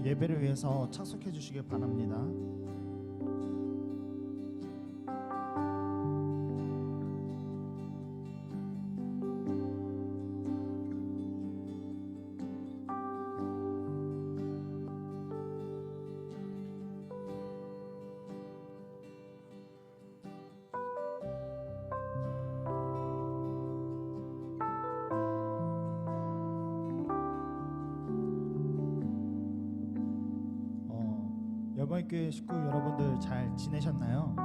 예배를 위해서 착석해 주시길 바랍니다. 열방교회 식구 여러분들 잘 지내셨나요?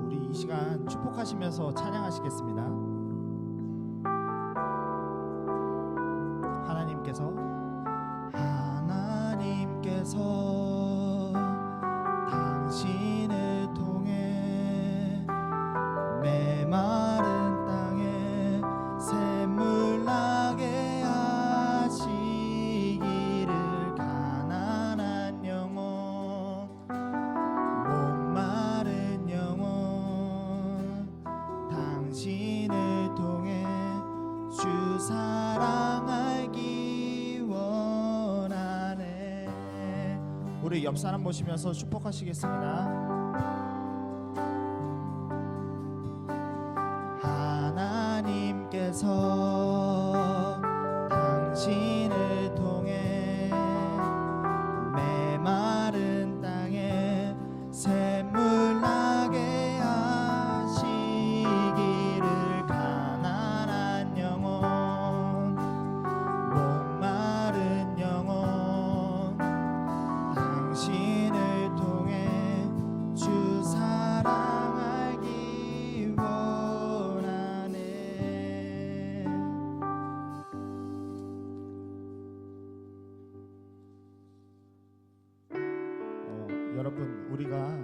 우리 이 시간 축복하시면서 찬양하시겠습니다. 하나님께서 당신을 통해 메마른 땅에 샘물 나게 하시기를, 가난한 영혼, 목마른 영혼, 당신을 통해 주 사랑 알기 원하네. 우리 옆 사람 보시면서 축복하시겠습니다. 하나님께서 당신을 통해 메마른 땅에 샘물 나게 하시기를, 가난한 영혼, 목마른 영혼, 당신을 통해 주 사랑 알기 원하네. 여러분, 우리가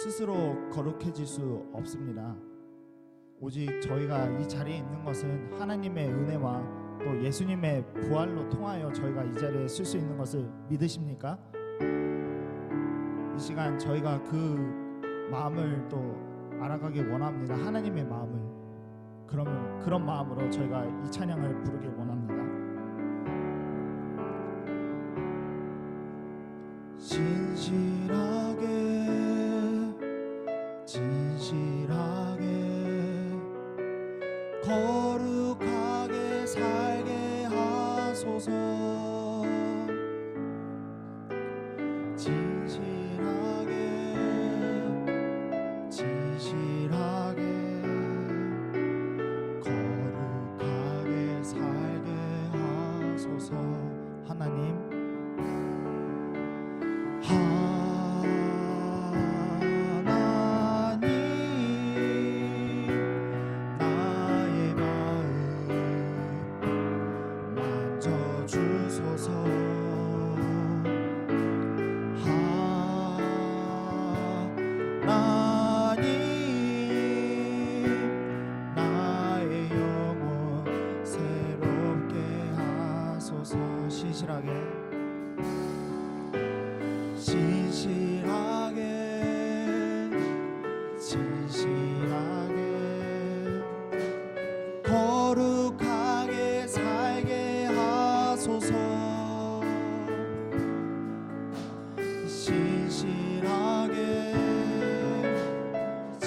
스스로 거룩해질 수 없습니다. 오직 저희가 이 자리에 있는 것은 하나님의 은혜와 또 예수님의 부활로 통하여 저희가 이 자리에 쓸 수 있는 것을 믿으십니까? 이 시간 저희가 그 마음을 또 알아가길 원합니다. 하나님의 마음을. 그러면 그런 마음으로 저희가 이 찬양을 부르길 원합니다. 진실하게 거룩하게 살게 하소서. 진실하게 거룩하게 살게 하소서. 하나님, 나의 마음 만져주소서. 하나님, 나의 영혼 새롭게 하소서. 진실하게 거룩하게 살게 하소서.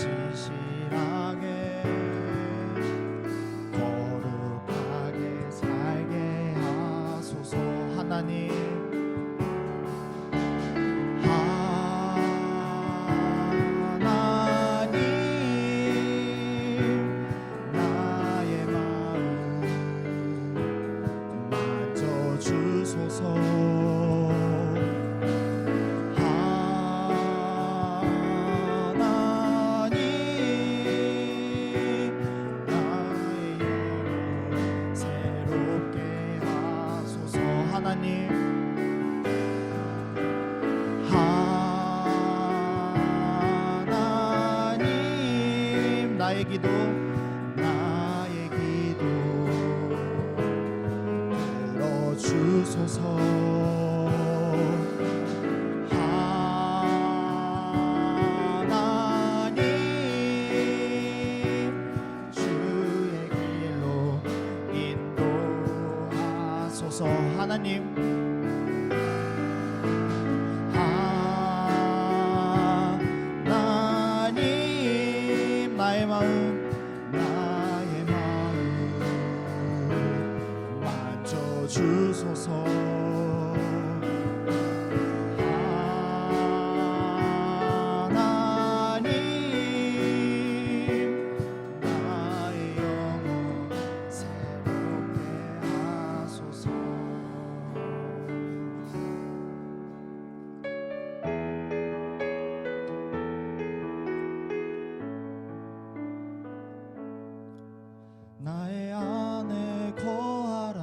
진실하게 거룩하게 살게 하소서. 하나님, 나의 마음 만져주소서. 하나님, 나의 영혼 새롭게 하소서. 하나님, 나의 기도 들어주소서. 하나님, 주의 길로 인도하소서. 하나님, 주소서. 나의 안에 거하라.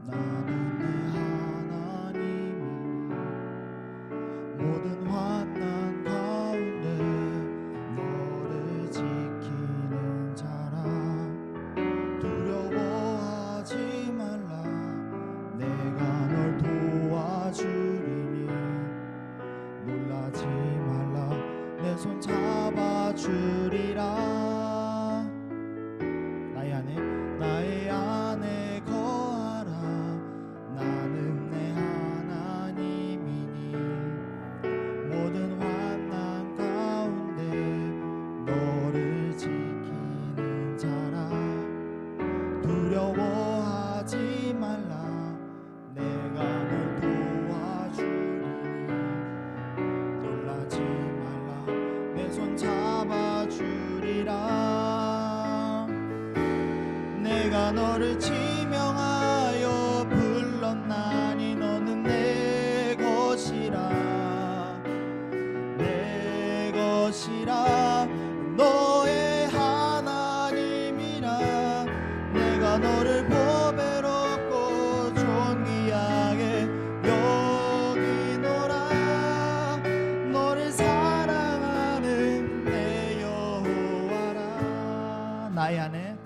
나는 내 하나님이 모든 환난 가운데 너를 지키는 자라. 두려워하지 말라. 내가 널 도와주리니 놀라지 말라. 내 손 잡아주리라. 나의 안에 거하라. 나는 내 하나님이니 모든 환난 가운데 너를 지키는 자라. 두려워하지 말라. 내가 널 도와주리니 놀라지 말라. 내 손 잡아주리라. 내가 너를 지명하여 불렀나니 너는 내 것이라. 내 것이라. 너의 하나님이라. 내가 너를 보배롭고 존귀하게 여기노라. 너를 사랑하는 내 여호와라. 나의 안에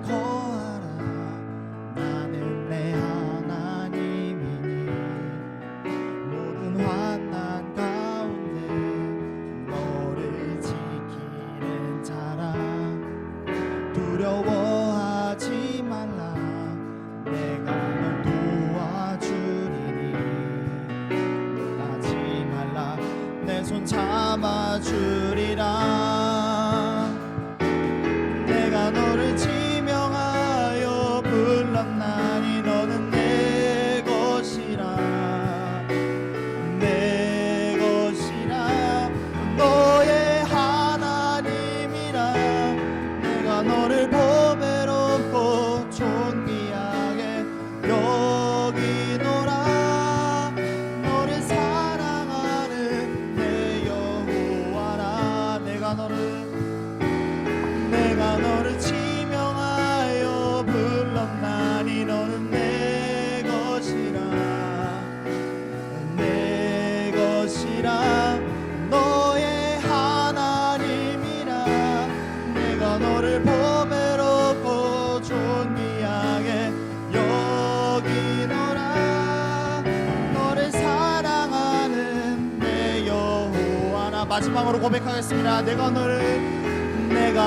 거하라. 나는 내 하나님이니 모든 환난 가운데 너를 지키는 자라. 두려워하지 말라. 내가 널 도와주리니 놀라지 말라. 내 손 잡아주리라. 내가 너를 지명하여 불렀나니 너는 내 것이라. 내 것이라. 너의 하나님이라. 내가 너를 보배롭고 존귀하게 여기노라. 너를 사랑하는 내 여호와라. 내가 너를 지명하여 불렀나니 너는 내 것이라. 내 것이라. 너의 하나님이라. 내가 너를 보배롭고 존귀하게 여기노라. 너를 사랑하는 내 여호와라. 마지막으로 고백하겠습니다. 내가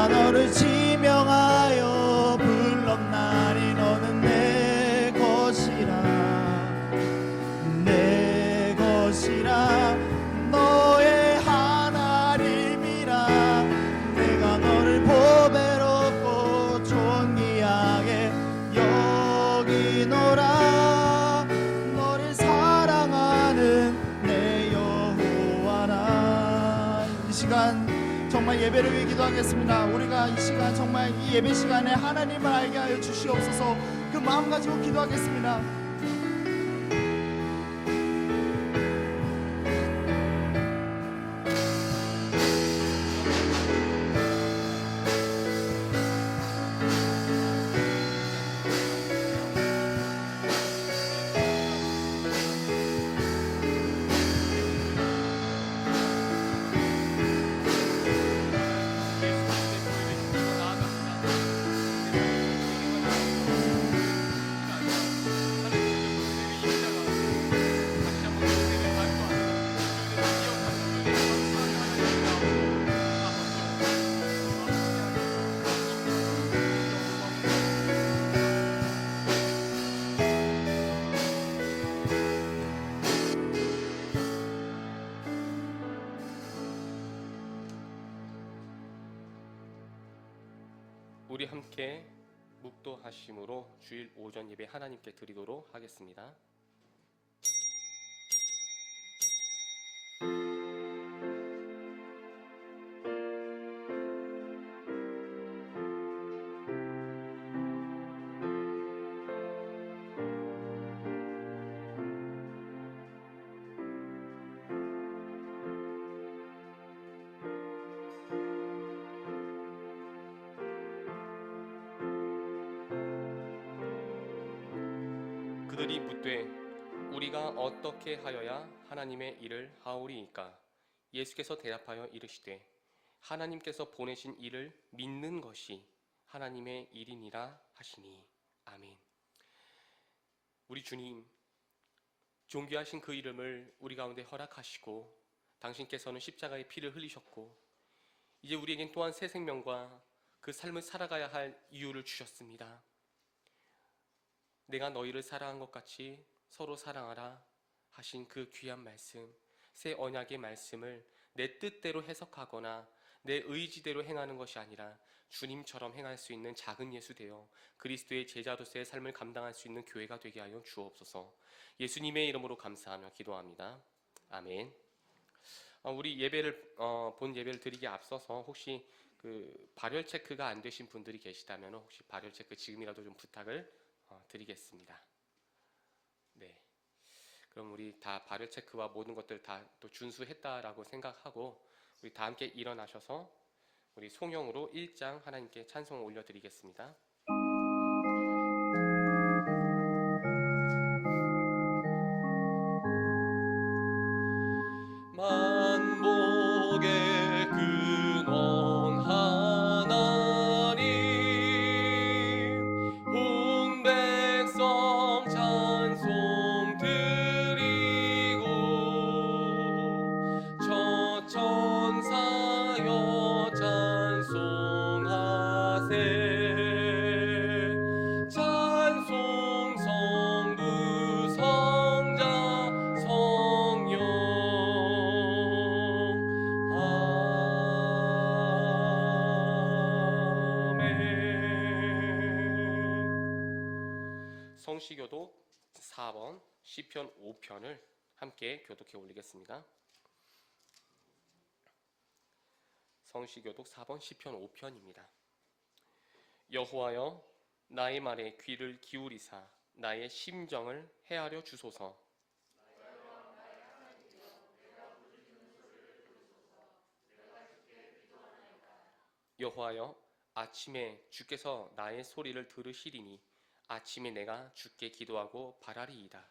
너를 지명하여 불렀나니 너는 내 것이라. 내 것이라. 너의 하나님이라. 내가 너를 보배롭고 존귀하게 여기노라. 너를 사랑하는 내 여호와라. 이 시간 정말 예배를 위해 기도하겠습니다. 우리가 이 시간 정말 이 예배 시간에 하나님을 알게 하여 주시옵소서. 그 마음 가지고 기도하겠습니다. 우리 함께 묵도하심으로 주일 오전 예배 하나님께 드리도록 하겠습니다. 그들이 묻되 우리가 어떻게 하여야 하나님의 일을 하오리이까? 예수께서 대답하여 이르시되 하나님께서 보내신 일을 믿는 것이 하나님의 일이니라 하시니. 아멘. 우리 주님, 존귀하신 그 이름을 우리 가운데 허락하시고 당신께서는 십자가의 피를 흘리셨고 이제 우리에겐 또한 새 생명과 그 삶을 살아가야 할 이유를 주셨습니다. 내가 너희를 사랑한 것 같이 서로 사랑하라 하신 그 귀한 말씀, 새 언약의 말씀을 내 뜻대로 해석하거나 내 의지대로 행하는 것이 아니라 주님처럼 행할 수 있는 작은 예수 되어 그리스도의 제자로서의 삶을 감당할 수 있는 교회가 되게 하여 주옵소서. 예수님의 이름으로 감사하며 기도합니다. 아멘. 우리 예배를 본 예배를 드리기에 앞서서 혹시 그 발열 체크가 안 되신 분들이 계시다면 혹시 발열 체크 지금이라도 좀 부탁을 드리겠습니다. 네. 그럼 우리 다 발열 체크와 모든 것들 다 또 준수했다라고 생각하고 우리 다 함께 일어나셔서 우리 송영으로 1장 하나님께 찬송 올려드리겠습니다. 만복의 근원 하나님 온 백성 찬송 드리고 저 천사여 찬송하세 찬송 성부 성자 성령 성시교독 4번 시편 5편을 함께 교독해 올리겠습니다. 성시교독 4번 시편 5편입니다. 여호와여 나의 말에 귀를 기울이사 나의 심정을 헤아려 주소서. 여호와여 아침에 주께서 나의 소리를 들으시리니 아침에 내가 주께 기도하고 바라리이다.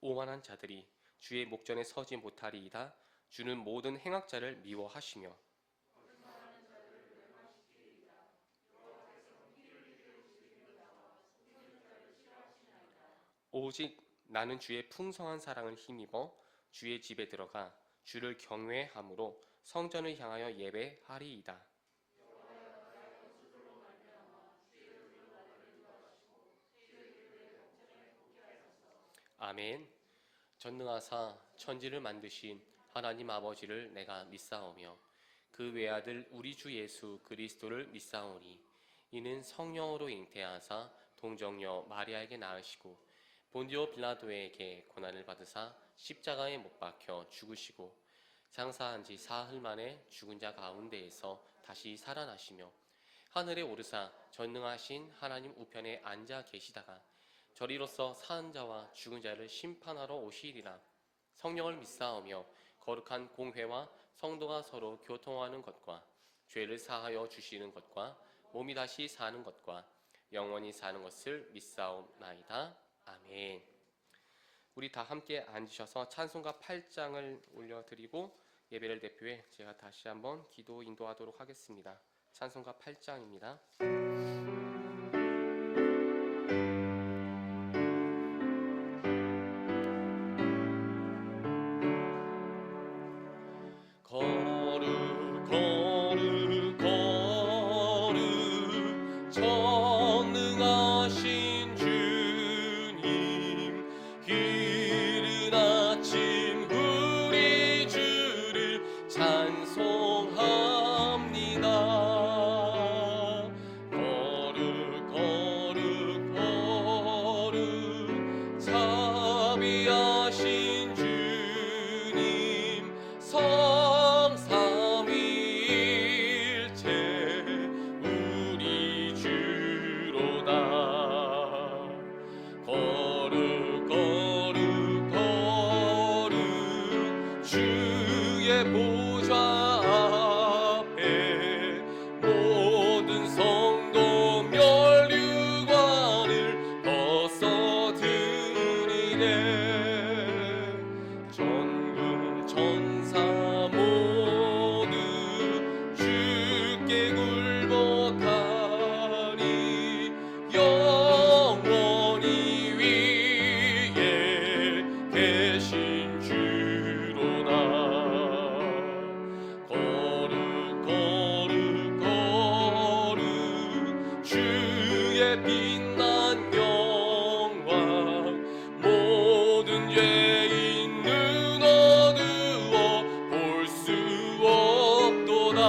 오만한 자들이 주의 목전에 서지 못하리이다. 주는 모든 행악자를 미워하시며 오직 나는 주의 풍성한 사랑을 힘입어 주의 집에 들어가 주를 경외함으로 성전을 향하여 예배하리이다. 아멘. 전능하사 천지를 만드신 하나님 아버지를 내가 믿사오며 그 외아들 우리 주 예수 그리스도를 믿사오니 이는 성령으로 잉태하사 동정녀 마리아에게 낳으시고 본디오 빌라도에게 고난을 받으사 십자가에 못 박혀 죽으시고 장사한 지 사흘 만에 죽은 자 가운데에서 다시 살아나시며 하늘에 오르사 전능하신 하나님 우편에 앉아 계시다가 저리로서 사은 자와 죽은 자를 심판하러 오시리라. 성령을 믿사오며 거룩한 공회와 성도가 서로 교통하는 것과 죄를 사하여 주시는 것과 몸이 다시 사는 것과 영원히 사는 것을 믿사옵나이다. 아멘. 우리 다 함께 앉으셔서 찬송가 8장을 올려드리고 예배를 대표해 제가 다시 한번 기도 인도하도록 하겠습니다. 찬송가 8장입니다. 거룩 거룩 거룩 전능하신 주님 이른 아침 우리 주를 찬송하리 주의 보좌 앞에 모든 성도 면류관을 벗어 드리네. 전군 천사 모두 주께 굴복하니 영원히 위에 계신 주로다. 거룩 거룩 거룩 주의 빛난 영광 모든 죄인 눈 어두워 볼 수 없도다.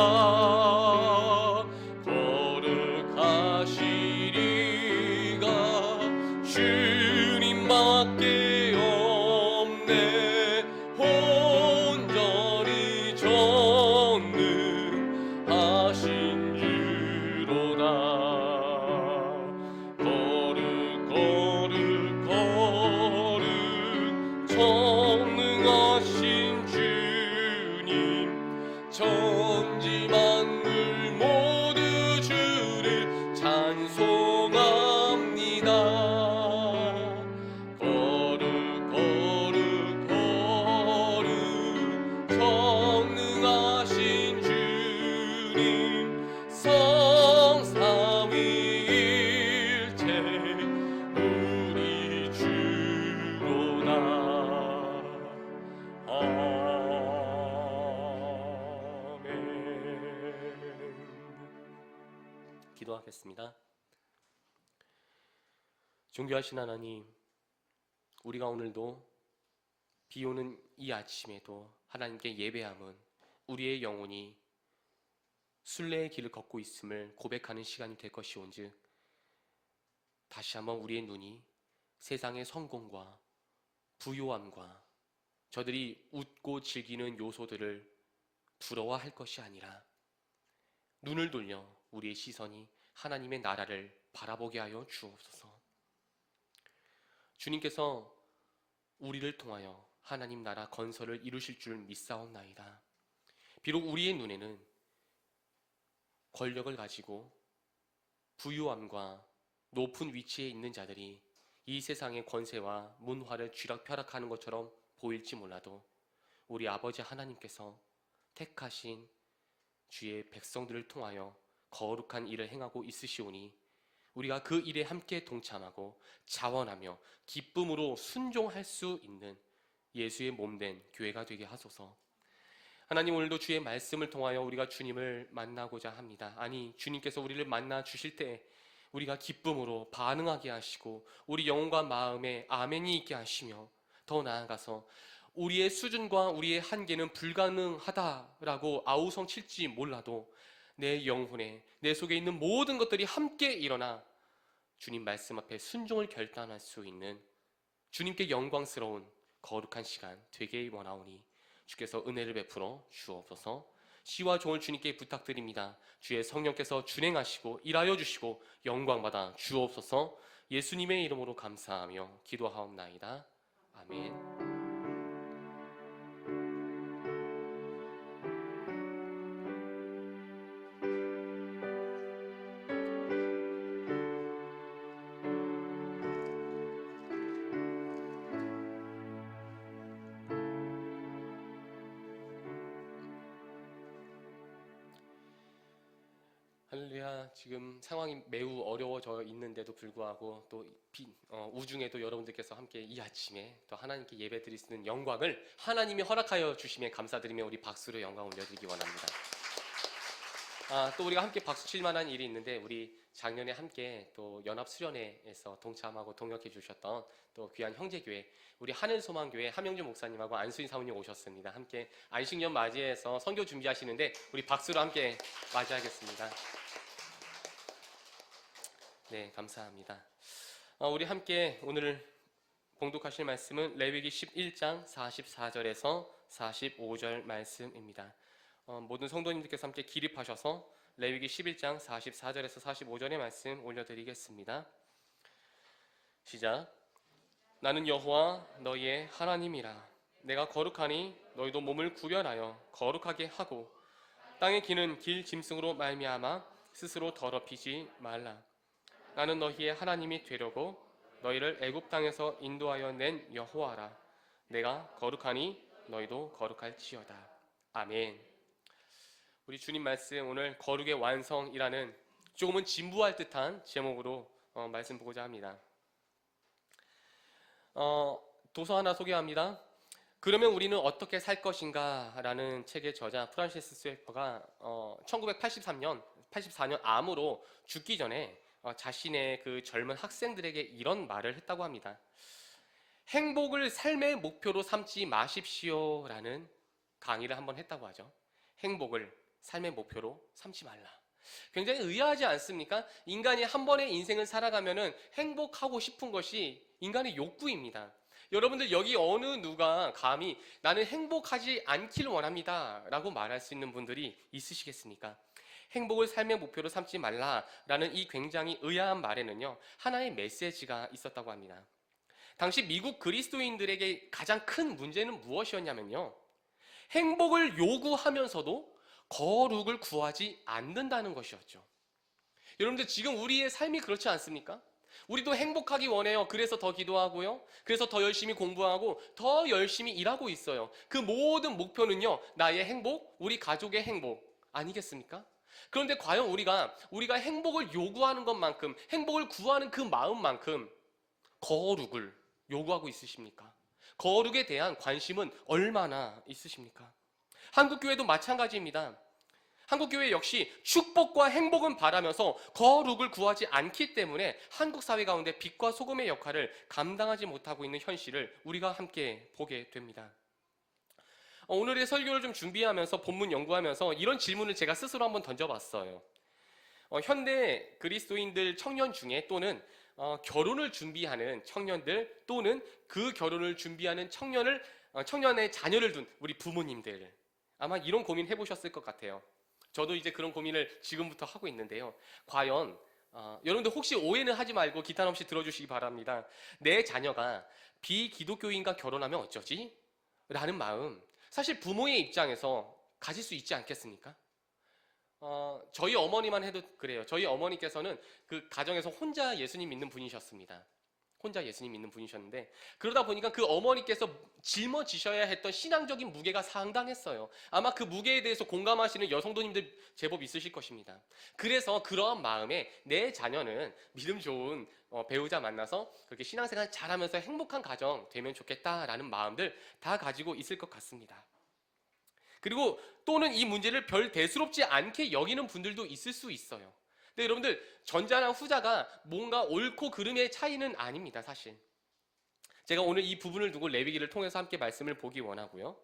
거룩하시리가 주님밖에 없네. 온전히 전능하신 주로다. 거룩 거룩 거룩 전능하신 주님, 천지 만물 모두 주를 찬송합니다. 거룩 거룩 거룩 전능하신 주님, 성삼위일체 우리 주로다. 기도하겠습니다. 존귀하신 하나님, 우리가 오늘도 비 오는 이 아침에도 하나님께 예배함은 우리의 영혼이 순례의 길을 걷고 있음을 고백하는 시간이 될 것이온즉, 다시 한번 우리의 눈이 세상의 성공과 부요함과 저들이 웃고 즐기는 요소들을 부러워할 것이 아니라 눈을 돌려 우리의 시선이 하나님의 나라를 바라보게 하여 주옵소서. 주님께서 우리를 통하여 하나님 나라 건설을 이루실 줄 믿사옵나이다. 비록 우리의 눈에는 권력을 가지고 부유함과 높은 위치에 있는 자들이 이 세상의 권세와 문화를 쥐락펴락하는 것처럼 보일지 몰라도 우리 아버지 하나님께서 택하신 주의 백성들을 통하여 거룩한 일을 행하고 있으시오니 우리가 그 일에 함께 동참하고 자원하며 기쁨으로 순종할 수 있는 예수의 몸된 교회가 되게 하소서. 하나님, 오늘도 주의 말씀을 통하여 우리가 주님을 만나고자 합니다. 아니, 주님께서 우리를 만나 주실 때 우리가 기쁨으로 반응하게 하시고 우리 영혼과 마음에 아멘이 있게 하시며, 더 나아가서 우리의 수준과 우리의 한계는 불가능하다라고 아우성 칠지 몰라도 내 영혼에, 내 속에 있는 모든 것들이 함께 일어나 주님 말씀 앞에 순종을 결단할 수 있는 주님께 영광스러운 거룩한 시간 되게 원하오니 주께서 은혜를 베풀어 주옵소서. 시와 종을 주님께 부탁드립니다. 주의 성령께서 준행하시고 일하여 주시고 영광받아 주옵소서. 예수님의 이름으로 감사하며 기도하옵나이다. 아멘. 할렐루야. 지금 상황이 매우 어려워져 있는데도 불구하고 또 우중에도 여러분들께서 함께 이 아침에 또 하나님께 예배드릴 수 있는 영광을 하나님이 허락하여 주시면 감사드리며 우리 박수로 영광 올려드리기 원합니다. 또 우리가 함께 박수 칠 만한 일이 있는데, 우리 작년에 함께 또 연합수련회에서 동참하고 동역해 주셨던 또 귀한 형제교회, 우리 하늘소망교회 함영준 목사님하고 안수인 사모님 오셨습니다. 함께 안식년 맞이해서 선교 준비하시는데 우리 박수로 함께 맞이하겠습니다. 네, 감사합니다. 우리 함께 오늘 봉독하실 말씀은 레위기 11장 44절에서 45절 말씀입니다. 모든 성도님들께서 함께 기립하셔서 레위기 11장 44절에서 45절의 말씀 올려드리겠습니다. 시작. 나는 여호와 너희의 하나님이라. 내가 거룩하니 너희도 몸을 구별하여 거룩하게 하고 땅에 기는 길 짐승으로 말미암아 스스로 더럽히지 말라. 나는 너희의 하나님이 되려고 너희를 애굽 땅에서 인도하여 낸 여호와라. 내가 거룩하니 너희도 거룩할지어다. 아멘. 우리 주님 말씀 오늘 거룩의 완성이라는 조금은 진부할 듯한 제목으로 말씀 보고자 합니다. 도서 하나 소개합니다. 그러면 우리는 어떻게 살 것인가? 라는 책의 저자 프란시스 스웨퍼가 1984년 암으로 죽기 전에 자신의 그 젊은 학생들에게 이런 말을 했다고 합니다. 행복을 삶의 목표로 삼지 마십시오 라는 강의를 한번 했다고 하죠. 행복을 삶의 목표로 삼지 말라. 굉장히 의아하지 않습니까? 인간이 한 번의 인생을 살아가면은 행복하고 싶은 것이 인간의 욕구입니다. 여러분들 여기 어느 누가 감히 나는 행복하지 않기를 원합니다 라고 말할 수 있는 분들이 있으시겠습니까? 행복을 삶의 목표로 삼지 말라라는 이 굉장히 의아한 말에는요, 하나의 메시지가 있었다고 합니다. 당시 미국 그리스도인들에게 가장 큰 문제는 무엇이었냐면요, 행복을 요구하면서도 거룩을 구하지 않는다는 것이었죠. 여러분들 지금 우리의 삶이 그렇지 않습니까? 우리도 행복하기 원해요. 그래서 더 기도하고요. 그래서 더 열심히 공부하고 더 열심히 일하고 있어요. 그 모든 목표는요, 나의 행복, 우리 가족의 행복 아니겠습니까? 그런데 과연 우리가 행복을 요구하는 것만큼, 행복을 구하는 그 마음만큼 거룩을 요구하고 있으십니까? 거룩에 대한 관심은 얼마나 있으십니까? 한국교회도 마찬가지입니다. 한국교회 역시 축복과 행복은 바라면서 거룩을 구하지 않기 때문에 한국 사회 가운데 빛과 소금의 역할을 감당하지 못하고 있는 현실을 우리가 함께 보게 됩니다. 오늘의 설교를 좀 준비하면서 본문 연구하면서 이런 질문을 제가 스스로 한번 던져봤어요. 현대 그리스도인들 청년 중에 또는 결혼을 준비하는 청년들 또는 그 결혼을 준비하는 청년의 자녀를 둔 우리 부모님들, 아마 이런 고민 해보셨을 것 같아요. 저도 이제 그런 고민을 지금부터 하고 있는데요. 과연 여러분들 혹시 오해는 하지 말고 기탄 없이 들어주시기 바랍니다. 내 자녀가 비기독교인과 결혼하면 어쩌지? 라는 마음, 사실 부모의 입장에서 가질 수 있지 않겠습니까? 저희 어머니만 해도 그래요. 저희 어머니께서는 그 가정에서 혼자 예수님 믿는 분이셨습니다. 혼자 예수님 믿는 분이셨는데, 그러다 보니까 그 어머니께서 짊어지셔야 했던 신앙적인 무게가 상당했어요. 아마 그 무게에 대해서 공감하시는 여성도님들 제법 있으실 것입니다. 그래서 그러한 마음에 내 자녀는 믿음 좋은 배우자 만나서 그렇게 신앙생활 잘하면서 행복한 가정 되면 좋겠다라는 마음들 다 가지고 있을 것 같습니다. 그리고 또는 이 문제를 별 대수롭지 않게 여기는 분들도 있을 수 있어요. 근데 여러분들, 전자나 후자가 뭔가 옳고 그름의 차이는 아닙니다, 사실. 제가 오늘 이 부분을 두고 레위기를 통해서 함께 말씀을 보기 원하고요.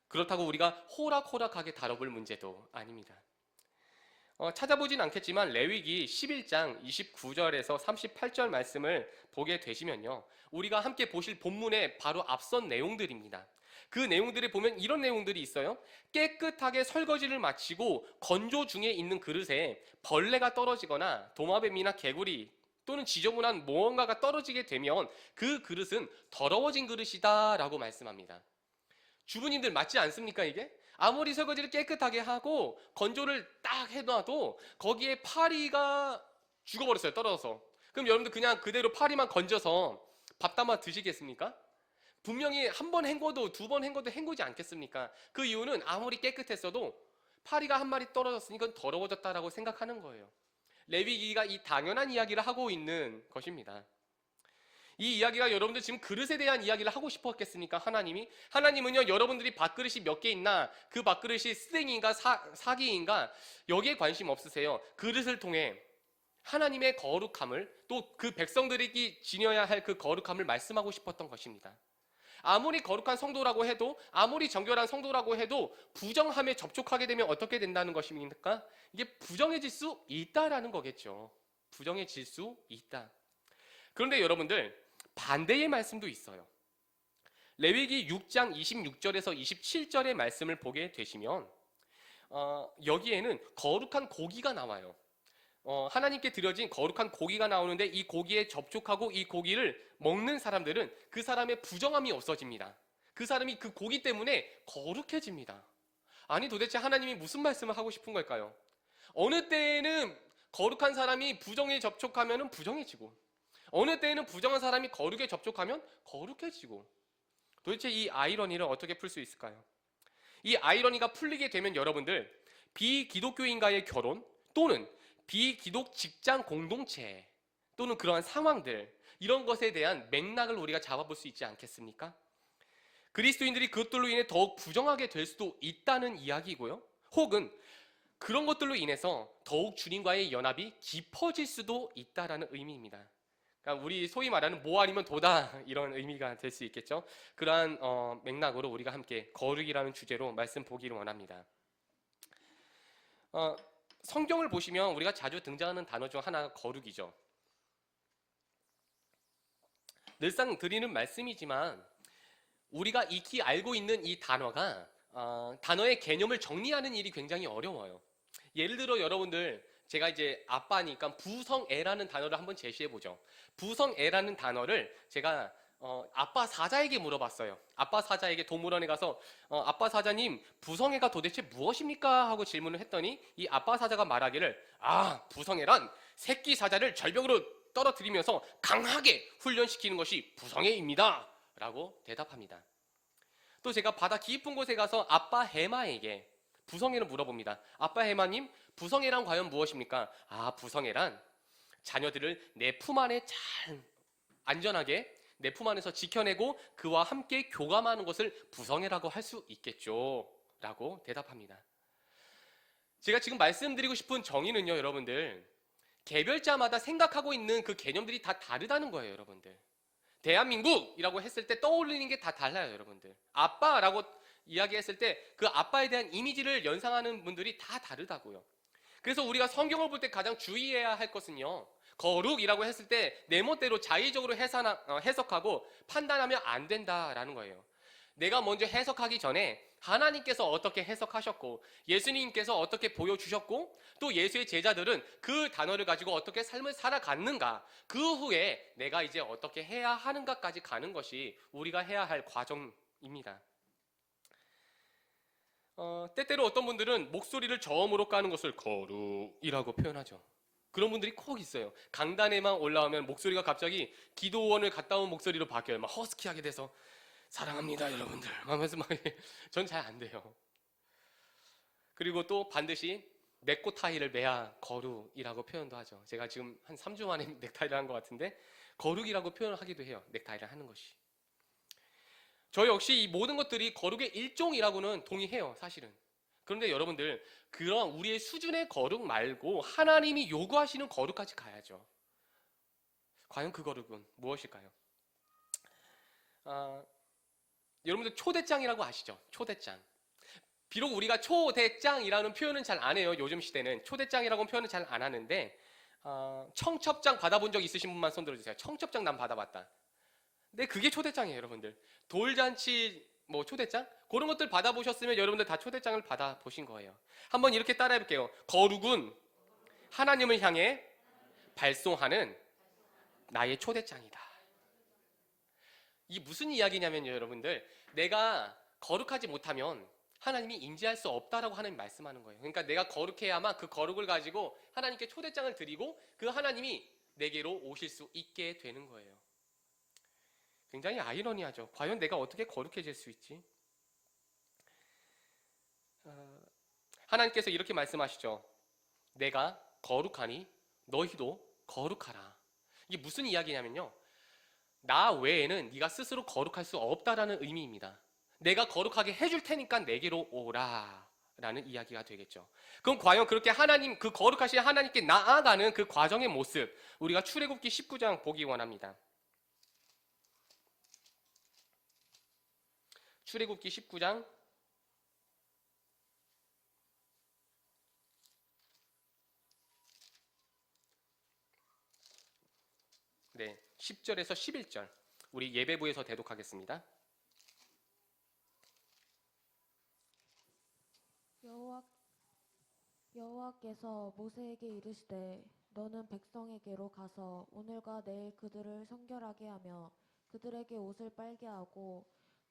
그렇다고 우리가 호락호락하게 다뤄볼 문제도 아닙니다. 찾아보진 않겠지만 레위기 11장 29절에서 38절 말씀을 보게 되시면요, 우리가 함께 보실 본문의 바로 앞선 내용들입니다. 그 내용들에 보면 이런 내용들이 있어요. 깨끗하게 설거지를 마치고 건조 중에 있는 그릇에 벌레가 떨어지거나 도마뱀이나 개구리 또는 지저분한 무언가가 떨어지게 되면 그 그릇은 더러워진 그릇이다 라고 말씀합니다. 주부님들 맞지 않습니까 이게? 아무리 설거지를 깨끗하게 하고 건조를 딱 해놔도 거기에 파리가 죽어버렸어요, 떨어져서. 그럼 여러분들 그냥 그대로 파리만 건져서 밥 담아 드시겠습니까? 분명히 한 번 헹궈도 두 번 헹궈도 헹구지 않겠습니까? 그 이유는 아무리 깨끗했어도 파리가 한 마리 떨어졌으니까 더러워졌다라고 생각하는 거예요. 레위기가 이 당연한 이야기를 하고 있는 것입니다. 이 이야기가 여러분들 지금 그릇에 대한 이야기를 하고 싶었겠습니까? 하나님은요, 여러분들이 밥그릇이 몇 개 있나, 그 밥그릇이 쓰댕이인가 사기인가 여기에 관심 없으세요. 그릇을 통해 하나님의 거룩함을, 또 그 백성들이 지녀야 할 그 거룩함을 말씀하고 싶었던 것입니다. 아무리 거룩한 성도라고 해도, 아무리 정결한 성도라고 해도 부정함에 접촉하게 되면 어떻게 된다는 것입니까? 이게 부정해질 수 있다라는 거겠죠. 부정해질 수 있다. 그런데 여러분들, 반대의 말씀도 있어요. 레위기 6장 26절에서 27절의 말씀을 보게 되시면 여기에는 거룩한 고기가 나와요. 하나님께 드려진 거룩한 고기가 나오는데 이 고기에 접촉하고 이 고기를 먹는 사람들은 그 사람의 부정함이 없어집니다. 그 사람이 그 고기 때문에 거룩해집니다. 아니 도대체 하나님이 무슨 말씀을 하고 싶은 걸까요? 어느 때에는 거룩한 사람이 부정에 접촉하면 부정해지고 어느 때에는 부정한 사람이 거룩에 접촉하면 거룩해지고 도대체 이 아이러니를 어떻게 풀 수 있을까요? 이 아이러니가 풀리게 되면 여러분들 비기독교인과의 결혼 또는 비기독 직장 공동체 또는 그러한 상황들 이런 것에 대한 맥락을 우리가 잡아볼 수 있지 않겠습니까? 그리스도인들이 그것들로 인해 더욱 부정하게 될 수도 있다는 이야기고요. 혹은 그런 것들로 인해서 더욱 주님과의 연합이 깊어질 수도 있다라는 의미입니다. 그러니까 우리 소위 말하는 뭐 아니면 도다 이런 의미가 될 수 있겠죠. 그러한 맥락으로 우리가 함께 거룩이라는 주제로 말씀 보기를 원합니다. 성경을 보시면 우리가 자주 등장하는 단어 중 하나가 거룩이죠. 늘상 드리는 말씀이지만 우리가 익히 알고 있는 이 단어가 단어의 개념을 정리하는 일이 굉장히 어려워요. 예를 들어 여러분들 제가 이제 아빠니까 부성애라는 단어를 한번 제시해 보죠. 부성애라는 단어를 제가 아빠 사자에게 물어봤어요. 아빠 사자에게 동물원에 가서 아빠 사자님 부성애가 도대체 무엇입니까? 하고 질문을 했더니 이 아빠 사자가 말하기를 부성애란 새끼 사자를 절벽으로 떨어뜨리면서 강하게 훈련시키는 것이 부성애입니다. 라고 대답합니다. 또 제가 바다 깊은 곳에 가서 아빠 해마에게 부성애를 물어봅니다. 아빠 해마님, 부성애란 과연 무엇입니까? 부성애란 자녀들을 내 품 안에 잘 안전하게 내 품 안에서 지켜내고 그와 함께 교감하는 것을 부성애라고 할 수 있겠죠. 라고 대답합니다. 제가 지금 말씀드리고 싶은 정의는요, 여러분들. 개별자마다 생각하고 있는 그 개념들이 다 다르다는 거예요, 여러분들. 대한민국이라고 했을 때 떠올리는 게 다 달라요, 여러분들. 아빠라고 이야기했을 때 그 아빠에 대한 이미지를 연상하는 분들이 다 다르다고요. 그래서 우리가 성경을 볼 때 가장 주의해야 할 것은요, 거룩이라고 했을 때 내 멋대로 자의적으로 해석하고 판단하면 안 된다라는 거예요. 내가 먼저 해석하기 전에 하나님께서 어떻게 해석하셨고 예수님께서 어떻게 보여주셨고 또 예수의 제자들은 그 단어를 가지고 어떻게 삶을 살아갔는가, 그 후에 내가 이제 어떻게 해야 하는가까지 가는 것이 우리가 해야 할 과정입니다. 때때로 어떤 분들은 목소리를 저음으로 까는 것을 거룩이라고 표현하죠. 그런 분들이 꼭 있어요. 강단에만 올라오면 목소리가 갑자기 기도원을 갔다 온 목소리로 바뀌어요. 막 허스키하게 돼서 사랑합니다 여러분들 하면서 전 잘 안 돼요. 그리고 또 반드시 넥타이를 매야 거룩이라고 표현도 하죠. 제가 지금 한 3주 만에 넥타이를 한 것 같은데 거룩이라고 표현을 하기도 해요. 넥타이를 하는 것이. 저 역시 이 모든 것들이 거룩의 일종이라고는 동의해요, 사실은. 그런데 여러분들, 그런 우리의 수준의 거룩 말고 하나님이 요구하시는 거룩까지 가야죠. 과연 그 거룩은 무엇일까요? 여러분들 초대장이라고 아시죠? 초대장. 비록 우리가 초대장이라는 표현은 잘 안 해요. 요즘 시대는 초대장이라고는 표현을 잘 안 하는데 청첩장 받아본 적 있으신 분만 손 들어주세요. 청첩장 난 받아봤다. 근데 그게 초대장이에요, 여러분들. 돌잔치 뭐 초대장? 그런 것들 받아보셨으면 여러분들 다 초대장을 받아보신 거예요. 한번 이렇게 따라해볼게요. 거룩은 하나님을 향해 발송하는 나의 초대장이다. 이게 무슨 이야기냐면요, 여러분들. 내가 거룩하지 못하면 하나님이 인지할 수 없다라고 하나님 말씀하는 거예요. 그러니까 내가 거룩해야만 그 거룩을 가지고 하나님께 초대장을 드리고 그 하나님이 내게로 오실 수 있게 되는 거예요. 굉장히 아이러니하죠. 과연 내가 어떻게 거룩해질 수 있지? 하나님께서 이렇게 말씀하시죠. 내가 거룩하니 너희도 거룩하라. 이게 무슨 이야기냐면요, 나 외에는 네가 스스로 거룩할 수 없다라는 의미입니다. 내가 거룩하게 해줄 테니까 내게로 오라 라는 이야기가 되겠죠. 그럼 과연 그렇게 하나님, 그 거룩하신 하나님께 나아가는 그 과정의 모습, 우리가 출애굽기 19장 보기 원합니다. 출애굽기 19장 10절에서 11절 우리 예배부에서 대독하겠습니다. 여호와께서 모세에게 이르시되 너는 백성에게로 가서 오늘과 내일 그들을 성결하게 하며 그들에게 옷을 빨게 하고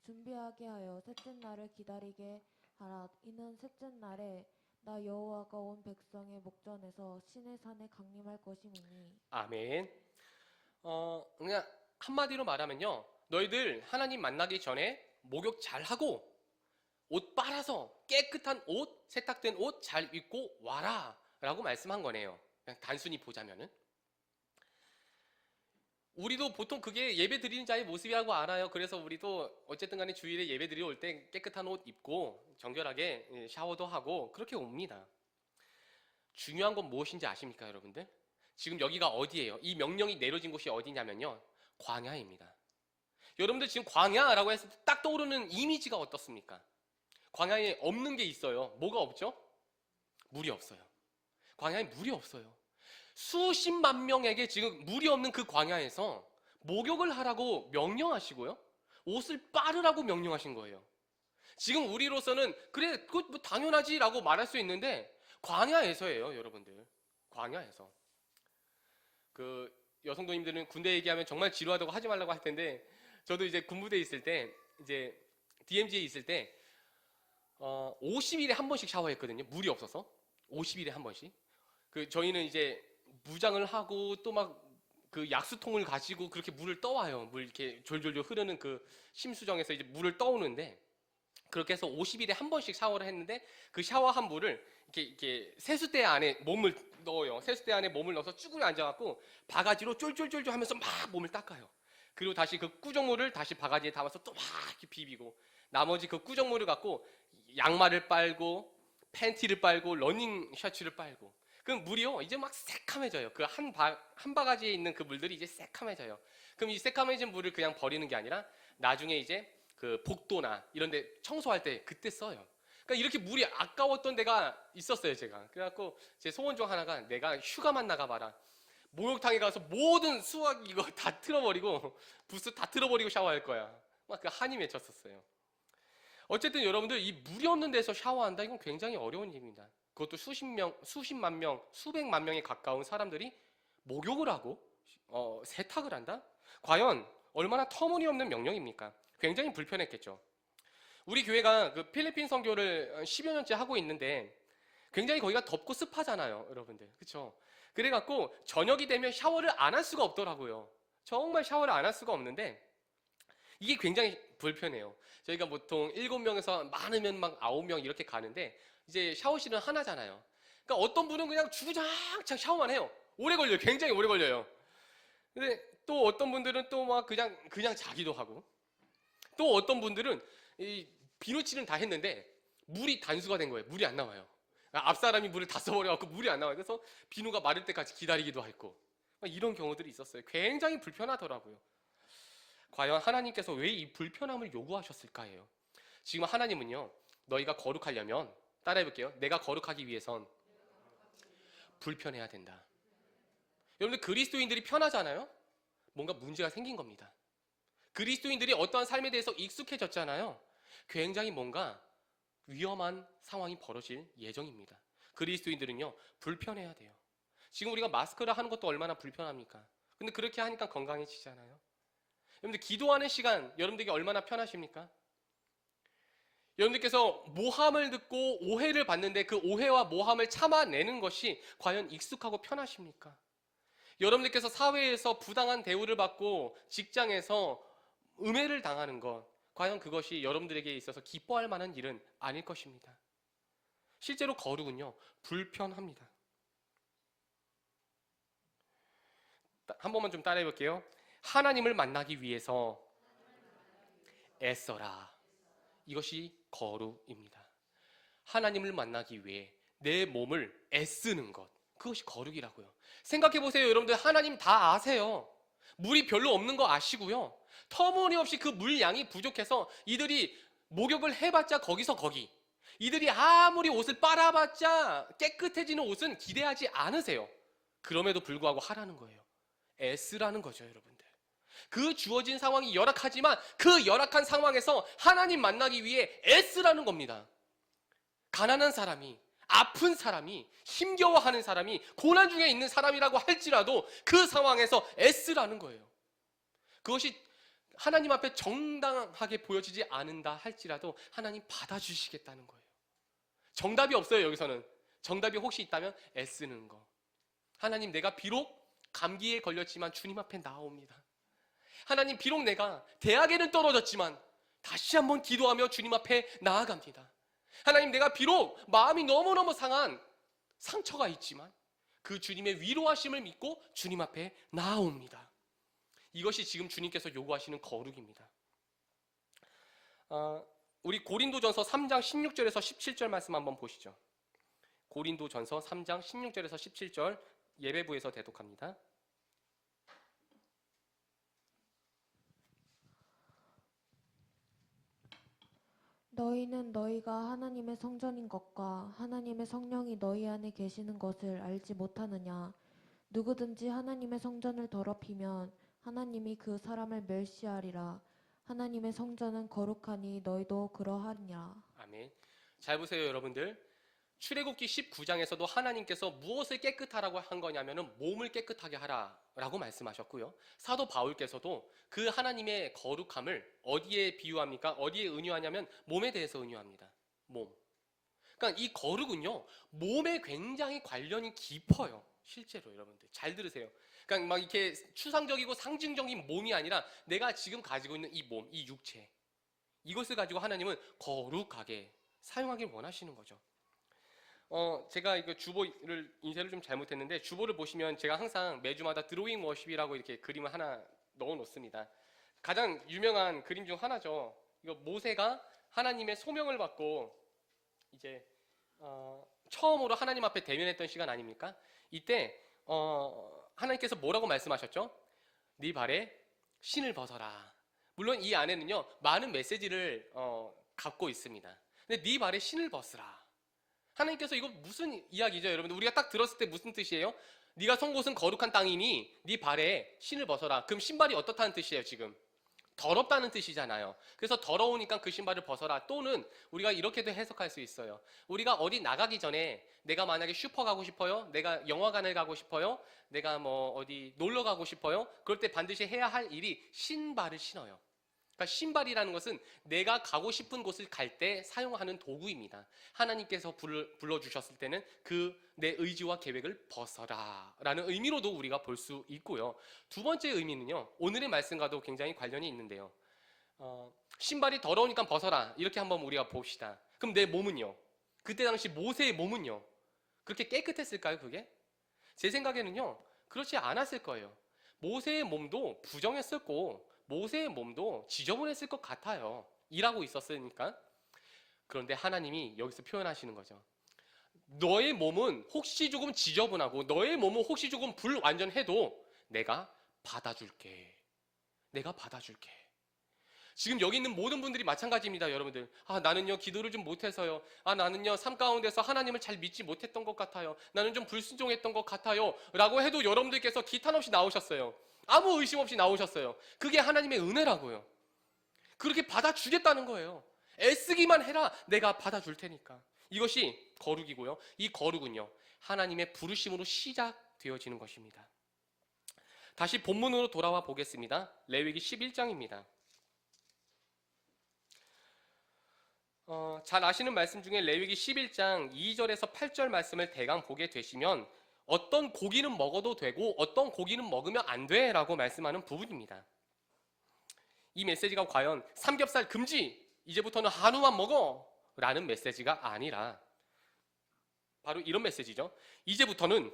준비하게 하여 셋째 날을 기다리게 하라. 이는 셋째 날에 나 여호와가 온 백성의 목전에서 신의 산에 강림할 것이니. 아멘. 그냥 한마디로 말하면요, 너희들 하나님 만나기 전에 목욕 잘 하고 옷 빨아서 깨끗한 옷, 세탁된 옷 잘 입고 와라 라고 말씀한 거네요. 그냥 단순히 보자면은. 우리도 보통 그게 예배 드리는 자의 모습이라고 알아요. 그래서 우리도 어쨌든 간에 주일에 예배 드리러 올 때 깨끗한 옷 입고 정결하게 샤워도 하고 그렇게 옵니다. 중요한 건 무엇인지 아십니까, 여러분들? 지금 여기가 어디예요? 이 명령이 내려진 곳이 어디냐면요, 광야입니다. 여러분들 지금 광야라고 했을 때 딱 떠오르는 이미지가 어떻습니까? 광야에 없는 게 있어요. 뭐가 없죠? 물이 없어요. 광야에 물이 없어요. 수십만 명에게 지금 물이 없는 그 광야에서 목욕을 하라고 명령하시고요, 옷을 빨으라고 명령하신 거예요. 지금 우리로서는 그래, 그거 뭐 당연하지라고 말할 수 있는데 광야에서예요, 여러분들. 광야에서. 그 여성도님들은 군대 얘기하면 정말 지루하다고 하지 말라고 할 텐데, 저도 이제 군부대에 있을 때, 이제 DMZ에 있을 때 50일에 한 번씩 샤워했거든요. 물이 없어서 50일에 한 번씩. 그 저희는 이제 무장을 하고 또 막 그 약수통을 가지고 그렇게 물을 떠와요. 물 이렇게 졸졸졸 흐르는 그 심수정에서 이제 물을 떠오는데, 그렇게 해서 50일에 한 번씩 샤워를 했는데, 그 샤워한 물을 이렇게 세숫대 안에 몸을 넣어요. 세숫대 안에 몸을 넣어서 쭈그려 앉아갖고 바가지로 쫄쫄쫄쫄 하면서 막 몸을 닦아요. 그리고 다시 그 꾸정물을 다시 바가지에 담아서 또 막 이렇게 비비고, 나머지 그 꾸정물을 갖고 양말을 빨고 팬티를 빨고 러닝 셔츠를 빨고, 그럼 물이요 이제 막 새카매져요. 그 한 바가지에 있는 그 물들이 이제 새카매져요. 그럼 이 새카매진 물을 그냥 버리는 게 아니라 나중에 이제 그 복도나 이런 데 청소할 때 그때 써요. 그러니까 이렇게 물이 아까웠던 데가 있었어요, 제가. 그래갖고 제 소원 중 하나가, 내가 휴가만 나가봐라, 목욕탕에 가서 모든 수화기 이거 다 틀어버리고 부스 다 틀어버리고 샤워할 거야. 막 그 한이 맺혔었어요. 어쨌든 여러분들, 이 물이 없는 데서 샤워한다, 이건 굉장히 어려운 일입니다. 그것도 수십만 명, 수백만 명에 가까운 사람들이 목욕을 하고 세탁을 한다? 과연 얼마나 터무니없는 명령입니까? 굉장히 불편했겠죠. 우리 교회가 그 필리핀 선교를 10여 년째 하고 있는데, 굉장히 거기가 덥고 습하잖아요, 여러분들. 그렇죠? 그래갖고 저녁이 되면 샤워를 안 할 수가 없더라고요. 정말 샤워를 안 할 수가 없는데, 이게 굉장히 불편해요. 저희가 보통 7명에서 많으면 막 9명 이렇게 가는데, 이제 샤워실은 하나잖아요. 그러니까 어떤 분은 그냥 주구장창 샤워만 해요. 오래 걸려요. 굉장히 오래 걸려요. 근데 또 어떤 분들은 또 막 그냥 자기도 하고, 또 어떤 분들은 이 비누칠은 다 했는데 물이 단수가 된 거예요. 물이 안 나와요. 앞 사람이 물을 다 써버려갖고 물이 안 나와요. 그래서 비누가 마를 때까지 기다리기도 했고, 이런 경우들이 있었어요. 굉장히 불편하더라고요. 과연 하나님께서 왜 이 불편함을 요구하셨을까요? 지금 하나님은요, 너희가 거룩하려면, 따라해볼게요. 내가 거룩하기 위해선 불편해야 된다. 여러분들, 그리스도인들이 편하잖아요? 뭔가 문제가 생긴 겁니다. 그리스도인들이 어떠한 삶에 대해서 익숙해졌잖아요? 굉장히 뭔가 위험한 상황이 벌어질 예정입니다. 그리스도인들은요, 불편해야 돼요. 지금 우리가 마스크를 하는 것도 얼마나 불편합니까? 근데 그렇게 하니까 건강해지잖아요. 여러분들, 기도하는 시간 여러분들에게 얼마나 편하십니까? 여러분들께서 모함을 듣고 오해를 받는데 그 오해와 모함을 참아내는 것이 과연 익숙하고 편하십니까? 여러분들께서 사회에서 부당한 대우를 받고 직장에서 음해를 당하는 것, 과연 그것이 여러분들에게 있어서 기뻐할 만한 일은 아닐 것입니다. 실제로 거룩은요, 불편합니다. 한 번만 좀 따라해 볼게요. 하나님을 만나기 위해서 애써라. 이것이 거룩입니다. 하나님을 만나기 위해 내 몸을 애쓰는 것, 그것이 거룩이라고요. 생각해 보세요. 여러분들, 하나님 다 아세요. 물이 별로 없는 거 아시고요. 터무니없이 그 물 양이 부족해서 이들이 목욕을 해봤자 거기서 거기, 이들이 아무리 옷을 빨아봤자 깨끗해지는 옷은 기대하지 않으세요. 그럼에도 불구하고 하라는 거예요. 애쓰라는 거죠, 여러분들. 그 주어진 상황이 열악하지만 그 열악한 상황에서 하나님 만나기 위해 애쓰라는 겁니다. 가난한 사람이, 아픈 사람이, 힘겨워하는 사람이, 고난 중에 있는 사람이라고 할지라도 그 상황에서 애쓰라는 거예요. 그것이 하나님 앞에 정당하게 보여지지 않는다 할지라도 하나님 받아주시겠다는 거예요. 정답이 없어요. 여기서는 정답이 혹시 있다면 애쓰는 거. 하나님, 내가 비록 감기에 걸렸지만 주님 앞에 나옵니다. 하나님, 비록 내가 대학에는 떨어졌지만 다시 한번 기도하며 주님 앞에 나아갑니다. 하나님, 내가 비록 마음이 너무너무 상한 상처가 있지만 그 주님의 위로하심을 믿고 주님 앞에 나아옵니다. 이것이 지금 주님께서 요구하시는 거룩입니다. 우리 고린도전서 3장 16절에서 17절 말씀 한번 보시죠. 고린도전서 3장 16절에서 17절 예배부에서 대독합니다. 너희는 너희가 하나님의 성전인 것과 하나님의 성령이 너희 안에 계시는 것을 알지 못하느냐? 누구든지 하나님의 성전을 더럽히면 하나님이 그 사람을 멸시하리라. 하나님의 성전은 거룩하니 너희도 그러하리라. 아멘. 잘 보세요, 여러분들. 출애굽기 19장에서도 하나님께서 무엇을 깨끗하라고 한 거냐면은 몸을 깨끗하게 하라라고 말씀하셨고요. 사도 바울께서도 그 하나님의 거룩함을 어디에 비유합니까? 어디에 은유하냐면 몸에 대해서 은유합니다. 몸. 그러니까 이 거룩은요, 몸에 굉장히 관련이 깊어요. 실제로 여러분들 잘 들으세요. 그러니까 막 이렇게 추상적이고 상징적인 몸이 아니라 내가 지금 가지고 있는 이 몸, 이 육체, 이것을 가지고 하나님은 거룩하게 사용하길 원하시는 거죠. 제가 이거 주보를 인쇄를 좀 잘못했는데, 주보를 보시면 제가 항상 매주마다 드로잉 워십이라고 이렇게 그림을 하나 넣어 놓습니다. 가장 유명한 그림 중 하나죠. 이거 모세가 하나님의 소명을 받고 이제 처음으로 하나님 앞에 대면했던 시간 아닙니까? 이때 하나님께서 뭐라고 말씀하셨죠? 네 발에 신을 벗어라. 물론 이 안에는요 많은 메시지를 갖고 있습니다. 근데 네 발에 신을 벗으라. 하나님께서 이거 무슨 이야기죠, 여러분들? 우리가 딱 들었을 때 무슨 뜻이에요? 네가 선 곳은 거룩한 땅이니 네 발에 신을 벗어라. 그럼 신발이 어떻다는 뜻이에요, 지금? 더럽다는 뜻이잖아요. 그래서 더러우니까 그 신발을 벗어라. 또는 우리가 이렇게도 해석할 수 있어요. 우리가 어디 나가기 전에 내가 만약에 슈퍼 가고 싶어요? 내가 영화관을 가고 싶어요? 내가 뭐 어디 놀러 가고 싶어요? 그럴 때 반드시 해야 할 일이 신발을 신어요. 그러니까 신발이라는 것은 내가 가고 싶은 곳을 갈 때 사용하는 도구입니다. 하나님께서 불러주셨을 때는 그 내 의지와 계획을 벗어라 라는 의미로도 우리가 볼 수 있고요. 두 번째 의미는요, 오늘의 말씀과도 굉장히 관련이 있는데요. 신발이 더러우니까 벗어라 이렇게 한번 우리가 봅시다. 그럼 내 몸은요? 그때 당시 모세의 몸은요? 그렇게 깨끗했을까요, 그게? 제 생각에는요, 그렇지 않았을 거예요. 모세의 몸도 부정했었고 모세의 몸도 지저분했을 것 같아요. 일하고 있었으니까. 그런데 하나님이 여기서 표현하시는 거죠. 너의 몸은 혹시 조금 지저분하고 너의 몸은 혹시 조금 불완전해도 내가 받아줄게. 내가 받아줄게. 지금 여기 있는 모든 분들이 마찬가지입니다, 여러분들. 나는요 기도를 좀 못해서요. 나는요 삶 가운데서 하나님을 잘 믿지 못했던 것 같아요. 나는 좀 불순종했던 것 같아요 라고 해도 여러분들께서 기탄 없이 나오셨어요. 아무 의심 없이 나오셨어요. 그게 하나님의 은혜라고요. 그렇게 받아주겠다는 거예요. 애쓰기만 해라. 내가 받아줄 테니까. 이것이 거룩이고요. 이 거룩은요, 하나님의 부르심으로 시작되어지는 것입니다. 다시 본문으로 돌아와 보겠습니다. 레위기 11장입니다. 잘 아시는 말씀 중에 레위기 11장 2절에서 8절 말씀을 대강 보게 되시면 어떤 고기는 먹어도 되고 어떤 고기는 먹으면 안 돼라고 말씀하는 부분입니다. 이 메시지가 과연 삼겹살 금지, 이제부터는 한우만 먹어 라는 메시지가 아니라 바로 이런 메시지죠. 이제부터는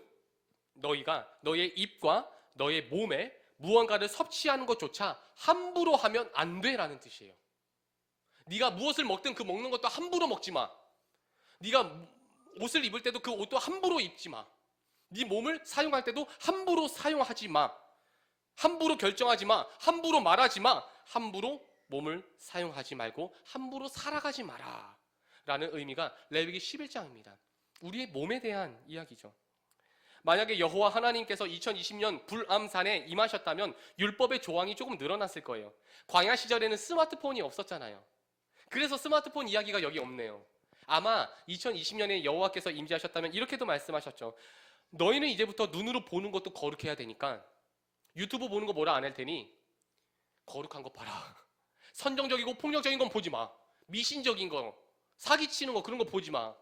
너희가 너의 입과 너의 몸에 무언가를 섭취하는 것조차 함부로 하면 안 돼라는 뜻이에요. 네가 무엇을 먹든 그 먹는 것도 함부로 먹지 마. 네가 옷을 입을 때도 그 옷도 함부로 입지 마. 네 몸을 사용할 때도 함부로 사용하지 마. 함부로 결정하지 마. 함부로 말하지 마. 함부로 몸을 사용하지 말고 함부로 살아가지 마라 라는 의미가 레위기 11장입니다. 우리의 몸에 대한 이야기죠. 만약에 여호와 하나님께서 2020년 불암산에 임하셨다면 율법의 조항이 조금 늘어났을 거예요. 광야 시절에는 스마트폰이 없었잖아요. 그래서 스마트폰 이야기가 여기 없네요. 아마 2020년에 여호와께서 임재하셨다면 이렇게도 말씀하셨죠. 너희는 이제부터 눈으로 보는 것도 거룩해야 되니까 유튜브 보는 거 뭐라 안 할 테니 거룩한 거 봐라. 선정적이고 폭력적인 건 보지 마. 미신적인 거, 사기치는 거 그런 거 보지 마.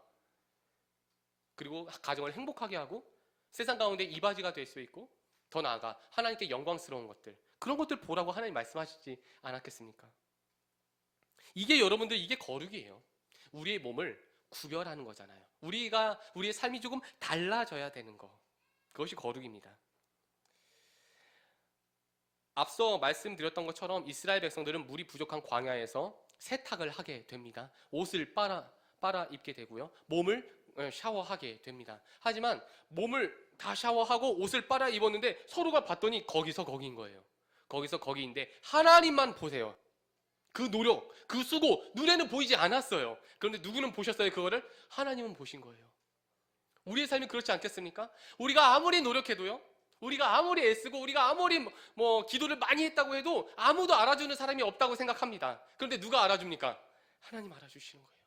그리고 가정을 행복하게 하고 세상 가운데 이바지가 될 수 있고 더 나아가 하나님께 영광스러운 것들, 그런 것들 보라고 하나님 말씀하시지 않았겠습니까? 이게 여러분들, 이게 거룩이에요. 우리의 몸을 구별하는 거잖아요. 우리의 삶이 조금 달라져야 되는 거, 그것이 거룩입니다. 앞서 말씀드렸던 것처럼 이스라엘 백성들은 물이 부족한 광야에서 세탁을 하게 됩니다. 옷을 빨아 입게 되고요. 몸을 샤워하게 됩니다. 하지만 몸을 다 샤워하고 옷을 빨아 입었는데 서로가 봤더니 거기서 거기인 거예요. 거기서 거기인데 하나님만 보세요. 그 노력, 그 수고 눈에는 보이지 않았어요. 그런데 누구는 보셨어요? 그거를 하나님은 보신 거예요. 우리의 삶이 그렇지 않겠습니까? 우리가 아무리 노력해도요, 우리가 아무리 애쓰고 우리가 아무리 기도를 많이 했다고 해도 아무도 알아주는 사람이 없다고 생각합니다. 그런데 누가 알아줍니까? 하나님 알아주시는 거예요.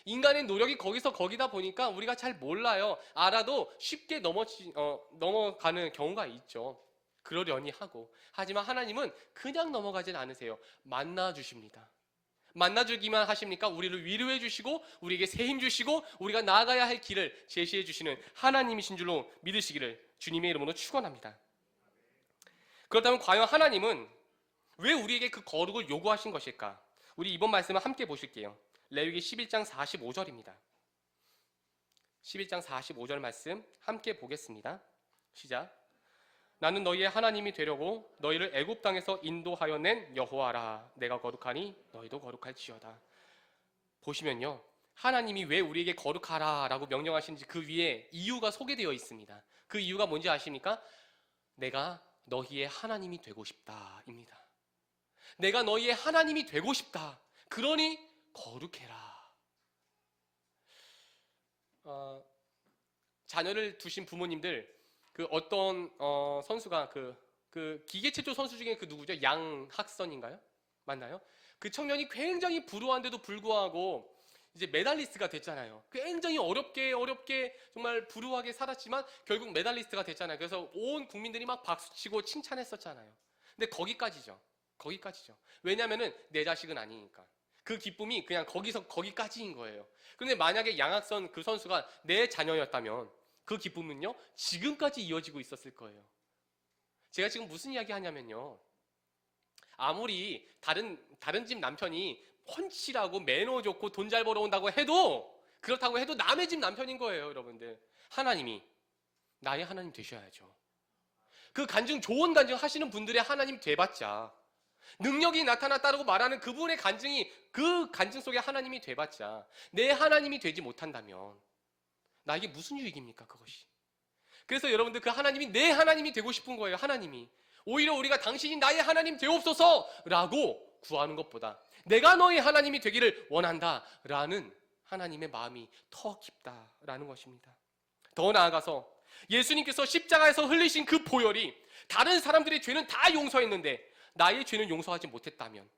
인간의 노력이 거기서 거기다 보니까 우리가 잘 몰라요. 알아도 쉽게 넘어가는 경우가 있죠. 그러려니 하고. 하지만 하나님은 그냥 넘어가진 않으세요. 만나주십니다. 만나주기만 하십니까? 우리를 위로해 주시고 우리에게 새 힘 주시고 우리가 나아가야 할 길을 제시해 주시는 하나님이신 줄로 믿으시기를 주님의 이름으로 축원합니다. 그렇다면 과연 하나님은 왜 우리에게 그 거룩을 요구하신 것일까? 우리 이번 말씀을 함께 보실게요. 레위기 11장 45절입니다. 11장 45절 말씀 함께 보겠습니다. 시작. 나는 너희의 하나님이 되려고 너희를 애굽 땅에서 인도하여 낸 여호와라. 내가 거룩하니 너희도 거룩할지어다. 보시면요, 하나님이 왜 우리에게 거룩하라 라고 명령하시는지 그 위에 이유가 소개되어 있습니다. 그 이유가 뭔지 아십니까? 내가 너희의 하나님이 되고 싶다 입니다. 내가 너희의 하나님이 되고 싶다. 그러니 거룩해라. 자녀를 두신 부모님들, 그 어떤 선수가 그 기계체조 선수 중에 그 누구죠? 양학선인가요? 맞나요? 그 청년이 굉장히 불우한데도 불구하고 이제 메달리스트가 됐잖아요. 굉장히 어렵게 정말 불우하게 살았지만 결국 메달리스트가 됐잖아요. 그래서 온 국민들이 막 박수치고 칭찬했었잖아요. 근데 거기까지죠. 왜냐면은 내 자식은 아니니까. 그 기쁨이 그냥 거기까지인 거예요. 그런데 만약에 양학선 그 선수가 내 자녀였다면 그 기쁨은요, 지금까지 이어지고 있었을 거예요. 제가 지금 무슨 이야기 하냐면요, 아무리 다른 집 남편이 펀치라고 매너 좋고 돈 잘 벌어온다고 해도, 그렇다고 해도 남의 집 남편인 거예요. 여러분들, 하나님이 나의 하나님 되셔야죠. 그 좋은 간증 하시는 분들의 하나님 돼봤자, 능력이 나타났다고 말하는 그분의 간증이, 그 간증 속에 하나님이 돼봤자 내 하나님이 되지 못한다면 나에게 무슨 유익입니까, 그것이? 그래서 여러분들, 그 하나님이 내 하나님이 되고 싶은 거예요. 하나님이 오히려 우리가 당신이 나의 하나님 되옵소서라고 구하는 것보다 내가 너의 하나님이 되기를 원한다라는 하나님의 마음이 더 깊다라는 것입니다. 더 나아가서 예수님께서 십자가에서 흘리신 그 보혈이 다른 사람들의 죄는 다 용서했는데 나의 죄는 용서하지 못했다면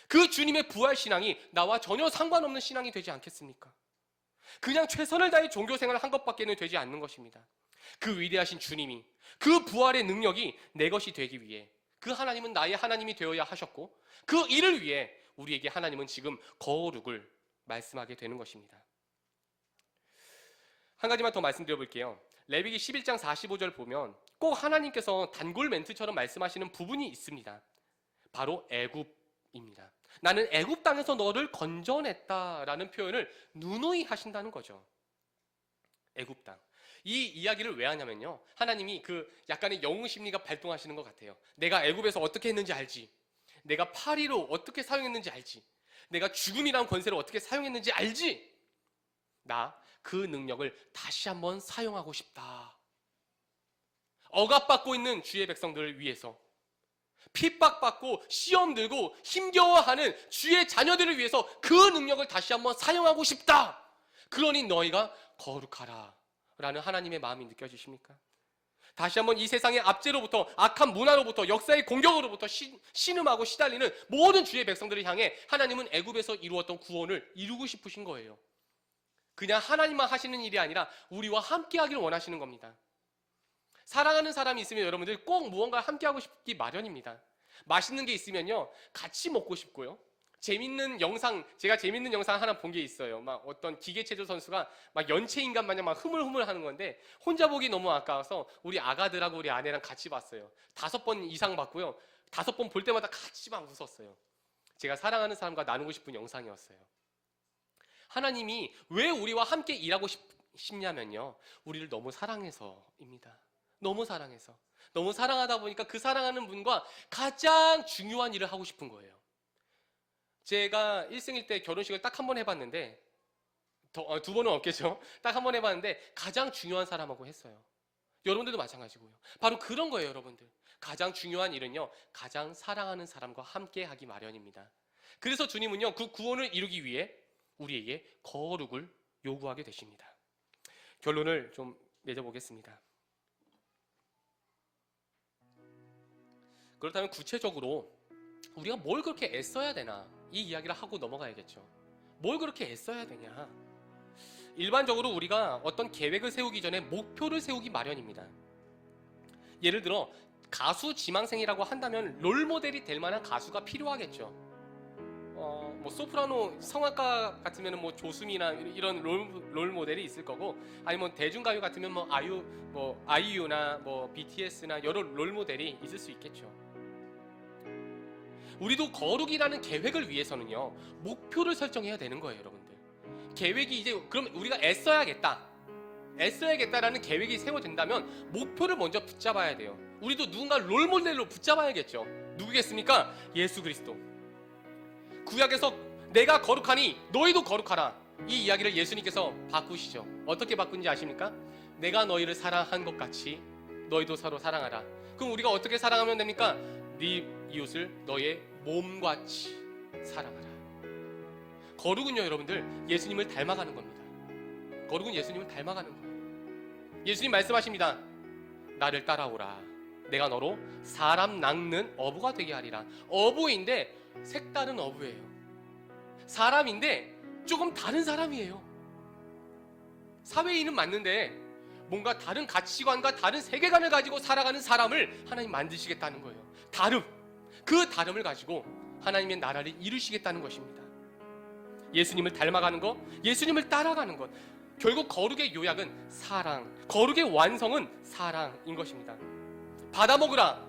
그 주님의 부활 신앙이 나와 전혀 상관없는 신앙이 되지 않겠습니까? 그냥 최선을 다해 종교생활을 한 것밖에는 되지 않는 것입니다. 그 위대하신 주님이, 그 부활의 능력이 내 것이 되기 위해 그 하나님은 나의 하나님이 되어야 하셨고, 그 일을 위해 우리에게 하나님은 지금 거룩을 말씀하게 되는 것입니다. 한 가지만 더 말씀드려 볼게요. 레위기 11장 45절 보면 꼭 하나님께서 단골 멘트처럼 말씀하시는 부분이 있습니다. 바로 애굽입니다. 나는 애굽 땅에서 너를 건져냈다라는 표현을 누누이 하신다는 거죠. 애굽 땅. 이 이야기를 왜 하냐면요, 하나님이 그 약간의 영웅 심리가 발동하시는 것 같아요. 내가 애굽에서 어떻게 했는지 알지, 내가 파리로 어떻게 사용했는지 알지, 내가 죽음이란 권세를 어떻게 사용했는지 알지, 나 그 능력을 다시 한번 사용하고 싶다. 억압받고 있는 주의 백성들을 위해서, 핍박받고 시험 들고 힘겨워하는 주의 자녀들을 위해서 그 능력을 다시 한번 사용하고 싶다. 그러니 너희가 거룩하라 라는 하나님의 마음이 느껴지십니까? 다시 한번 이 세상의 압제로부터, 악한 문화로부터, 역사의 공격으로부터 신음하고 시달리는 모든 주의 백성들을 향해 하나님은 애굽에서 이루었던 구원을 이루고 싶으신 거예요. 그냥 하나님만 하시는 일이 아니라 우리와 함께 하기를 원하시는 겁니다. 사랑하는 사람이 있으면 여러분들 꼭 무언가 함께 하고 싶기 마련입니다. 맛있는 게 있으면요 같이 먹고 싶고요. 제가 재밌는 영상 하나 본 게 있어요. 막 어떤 기계체조 선수가 막 연체인간 마냥 막 흐물흐물 하는 건데 혼자 보기 너무 아까워서 우리 아가들하고 우리 아내랑 같이 봤어요. 5번 이상 봤고요. 5번 볼 때마다 같이 막 웃었어요. 제가 사랑하는 사람과 나누고 싶은 영상이었어요. 하나님이 왜 우리와 함께 일하고 싶냐면요, 우리를 너무 사랑해서입니다. 너무 사랑해서. 너무 사랑하다 보니까 그 사랑하는 분과 가장 중요한 일을 하고 싶은 거예요. 제가 1생일 때 결혼식을 딱 한 번 해봤는데, 두 번은 없겠죠. 딱 한 번 해봤는데 가장 중요한 사람하고 했어요. 여러분들도 마찬가지고요. 바로 그런 거예요, 여러분들. 가장 중요한 일은요, 가장 사랑하는 사람과 함께 하기 마련입니다. 그래서 주님은요, 그 구원을 이루기 위해 우리에게 거룩을 요구하게 되십니다. 결론을 좀 맺어보겠습니다. 그렇다면 구체적으로 우리가 뭘 그렇게 애써야 되나, 이 이야기를 하고 넘어가야겠죠. 뭘 그렇게 애써야 되냐. 일반적으로 우리가 어떤 계획을 세우기 전에 목표를 세우기 마련입니다. 예를 들어 가수 지망생이라고 한다면 롤모델이 될 만한 가수가 필요하겠죠. 뭐 소프라노 성악가 같으면 뭐 조수미나 이런 롤모델이 있을 거고, 아니면 대중가요 같으면 뭐 아이유나 뭐 BTS나 여러 롤모델이 있을 수 있겠죠. 우리도 거룩이라는 계획을 위해서는요, 목표를 설정해야 되는 거예요, 여러분들. 계획이 이제 그럼 우리가 애써야겠다라는 계획이 세워진다면 목표를 먼저 붙잡아야 돼요. 우리도 누군가 롤모델로 붙잡아야겠죠. 누구겠습니까? 예수 그리스도. 구약에서 내가 거룩하니 너희도 거룩하라, 이 이야기를 예수님께서 바꾸시죠. 어떻게 바꾼지 아십니까? 내가 너희를 사랑한 것 같이 너희도 서로 사랑하라. 그럼 우리가 어떻게 사랑하면 됩니까? 네 이웃을 너의 몸같이 사랑하라. 거룩은요, 여러분들, 예수님을 닮아가는 겁니다. 거룩은 예수님을 닮아가는 거예요. 예수님 말씀하십니다. 나를 따라오라. 내가 너로 사람 낚는 어부가 되게 하리라. 어부인데 색다른 어부예요. 사람인데 조금 다른 사람이에요. 사회인은 맞는데 뭔가 다른 가치관과 다른 세계관을 가지고 살아가는 사람을 하나님 만드시겠다는 거예요. 그 다름을 가지고 하나님의 나라를 이루시겠다는 것입니다. 예수님을 닮아가는 것, 예수님을 따라가는 것. 결국 거룩의 요약은 사랑, 거룩의 완성은 사랑인 것입니다. 받아 먹으라.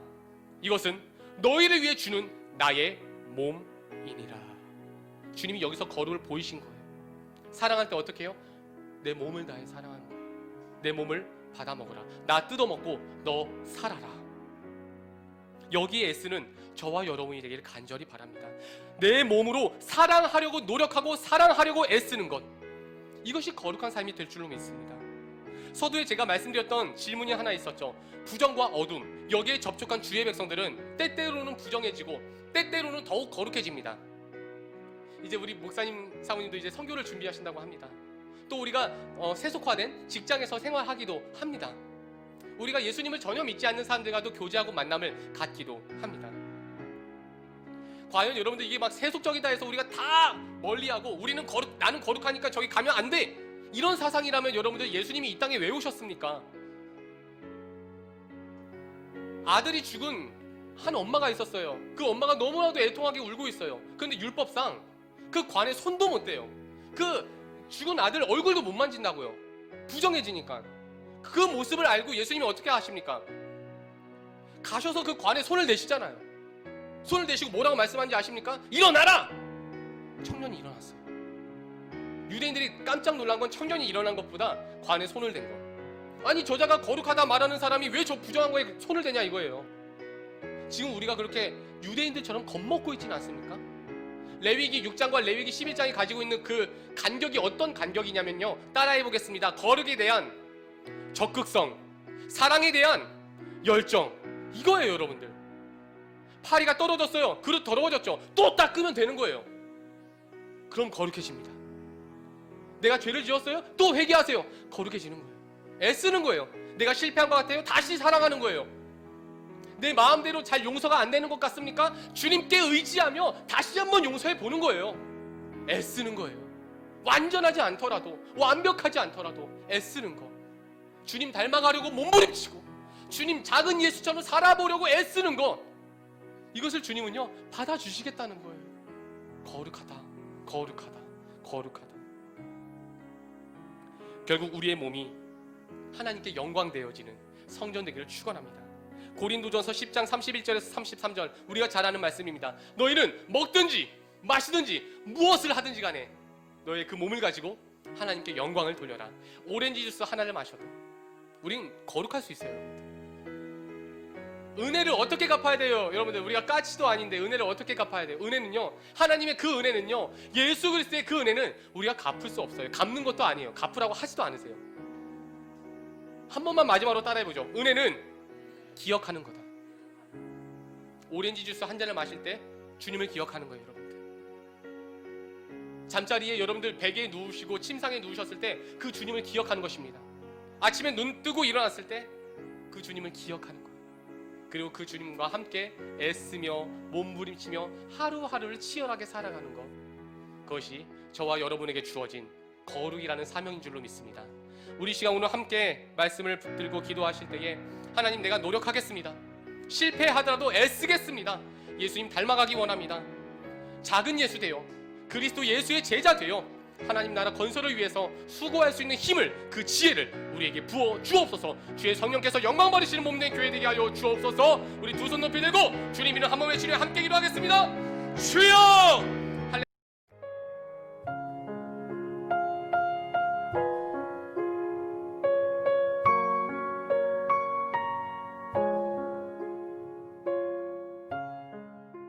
이것은 너희를 위해 주는 나의 몸이니라. 주님이 여기서 거룩을 보이신 거예요. 사랑할 때 어떻게 해요? 내 몸을 다해 사랑하는 거예요. 내 몸을 받아 먹으라. 나 뜯어 먹고 너 살아라. 여기에 애쓰는 저와 여러분이 되기를 간절히 바랍니다. 내 몸으로 사랑하려고 노력하고 사랑하려고 애쓰는 것, 이것이 거룩한 삶이 될 줄로 믿습니다. 서두에 제가 말씀드렸던 질문이 하나 있었죠. 부정과 어둠, 여기에 접촉한 주의 백성들은 때때로는 부정해지고 때때로는 더욱 거룩해집니다. 이제 우리 목사님 사모님도 이제 선교를 준비하신다고 합니다. 또 우리가 세속화된 직장에서 생활하기도 합니다. 우리가 예수님을 전혀 믿지 않는 사람들과도 교제하고 만남을 갖기도 합니다. 과연 여러분들 이게 막 세속적이다 해서 우리가 다 멀리하고 나는 거룩하니까 저기 가면 안 돼, 이런 사상이라면 여러분들 예수님이 이 땅에 왜 오셨습니까? 아들이 죽은 한 엄마가 있었어요. 그 엄마가 너무나도 애통하게 울고 있어요. 그런데 율법상 그 관에 손도 못 대요. 그 죽은 아들 얼굴도 못 만진다고요. 부정해지니까. 그 모습을 알고 예수님이 어떻게 하십니까? 가셔서 그 관에 손을 대시잖아요. 손을 대시고 뭐라고 말씀하는지 아십니까? 일어나라! 청년이 일어났어요. 유대인들이 깜짝 놀란 건 청년이 일어난 것보다 관에 손을 댄 거. 아니, 저자가 거룩하다 말하는 사람이 왜 저 부정한 거에 손을 대냐 이거예요. 지금 우리가 그렇게 유대인들처럼 겁먹고 있지는 않습니까? 레위기 6장과 레위기 11장이 가지고 있는 그 간격이 어떤 간격이냐면요, 따라해 보겠습니다. 거룩에 대한 적극성, 사랑에 대한 열정, 이거예요. 여러분들, 파리가 떨어졌어요. 그릇 더러워졌죠. 또 닦으면 되는 거예요. 그럼 거룩해집니다. 내가 죄를 지었어요? 또 회개하세요. 거룩해지는 거예요. 애쓰는 거예요. 내가 실패한 것 같아요? 다시 사랑하는 거예요. 내 마음대로 잘 용서가 안 되는 것 같습니까? 주님께 의지하며 다시 한번 용서해 보는 거예요. 애쓰는 거예요. 완전하지 않더라도, 완벽하지 않더라도 애쓰는 거. 주님 닮아가려고 몸부림치고 주님 작은 예수처럼 살아보려고 애쓰는 것. 이것을 주님은요 받아주시겠다는 거예요. 거룩하다, 거룩하다, 거룩하다. 결국 우리의 몸이 하나님께 영광되어지는 성전 되기를 축원합니다. 고린도전서 10장 31절에서 33절 우리가 잘 아는 말씀입니다. 너희는 먹든지 마시든지 무엇을 하든지 간에 너의 그 몸을 가지고 하나님께 영광을 돌려라. 오렌지 주스 하나를 마셔도 우린 거룩할 수 있어요. 은혜를 어떻게 갚아야 돼요? 여러분들, 우리가 까치도 아닌데 은혜를 어떻게 갚아야 돼요? 은혜는요, 하나님의 그 은혜는요, 예수 그리스도의 그 은혜는 우리가 갚을 수 없어요. 갚는 것도 아니에요. 갚으라고 하지도 않으세요. 한 번만 마지막으로 따라해보죠. 은혜는 기억하는 거다. 오렌지 주스 한 잔을 마실 때 주님을 기억하는 거예요. 여러분들, 잠자리에 여러분들 베개에 누우시고 침상에 누우셨을 때 그 주님을 기억하는 것입니다. 아침에 눈 뜨고 일어났을 때 그 주님을 기억하는 거예요. 그리고 그 주님과 함께 애쓰며 몸부림치며 하루하루를 치열하게 살아가는 것, 그것이 저와 여러분에게 주어진 거룩이라는 사명인 줄로 믿습니다. 우리 시간 오늘 함께 말씀을 붙들고 기도하실 때에 하나님, 내가 노력하겠습니다. 실패하더라도 애쓰겠습니다. 예수님 닮아가기 원합니다. 작은 예수 되어 그리스도 예수의 제자 되어 하나님 나라 건설을 위해서 수고할 수 있는 힘을, 그 지혜를 우리에게 부어 주옵소서. 주의 성령께서 영광 받으시는 몸된 교회 되게 하여 주옵소서. 우리 두 손 높이 들고 주님 이름 한 번 외치며 함께 기도하겠습니다. 주여!